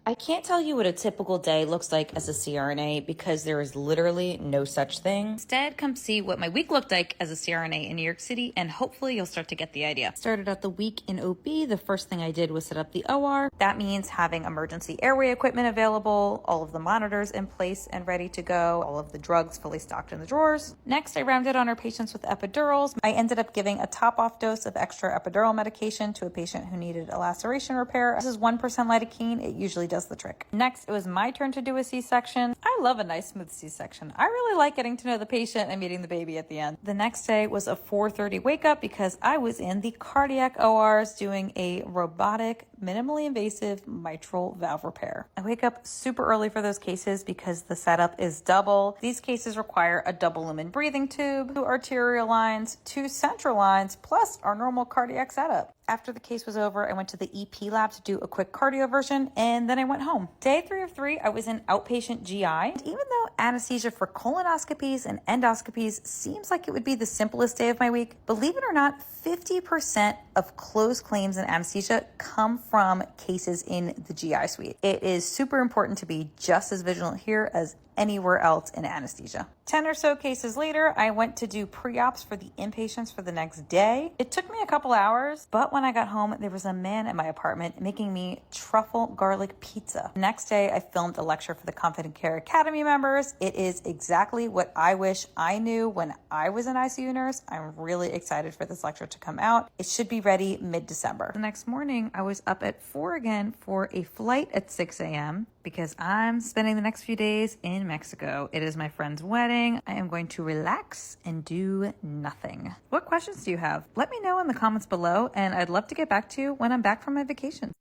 I can't tell you what a typical day looks like as a CRNA because there is literally no such thing. Instead, come see what my week looked like as a CRNA in New York City, and hopefully you'll start to get the idea. Started out the week in OB. The first thing I did was set up the OR. That means having emergency airway equipment available, all of the monitors in place and ready to go, all of the drugs fully stocked in the drawers. Next, I rounded on our patients with epidurals. I ended up giving a top-off dose of extra epidural medication to a patient who needed a laceration repair. This is 1% lidocaine. It usually does the trick. Next, it was my turn to do a C-section. I love a nice smooth C-section. I really like getting to know the patient and meeting the baby at the end. The next day was a 4:30 wake up because I was in the cardiac ORs doing a robotic, minimally invasive mitral valve repair. I wake up super early for those cases because the setup is double. These cases require a double lumen breathing tube, 2 arterial lines, 2 central lines, plus our normal cardiac setup. After the case was over, I went to the EP lab to do a quick cardioversion, and then I went home. Day 3 of 3, I was in outpatient GI. And even though anesthesia for colonoscopies and endoscopies seems like it would be the simplest day of my week, believe it or not, 50% of closed claims in anesthesia come from cases in the GI suite. It is super important to be just as vigilant here as anywhere else in anesthesia. 10 or so cases later, I went to do pre-ops for the inpatients for the next day. It took me a couple hours, but when I got home, there was a man at my apartment making me truffle garlic pizza. Next day, I filmed a lecture for the Confident Care Academy members. It is exactly what I wish I knew when I was an ICU nurse. I'm really excited for this lecture to come out. It should be ready mid-December. The next morning, I was up at 4 again for a flight at 6 a.m. because I'm spending the next few days in Mexico. It is my friend's wedding. I am going to relax and do nothing. What questions do you have? Let me know in the comments below, and I'd love to get back to you when I'm back from my vacation.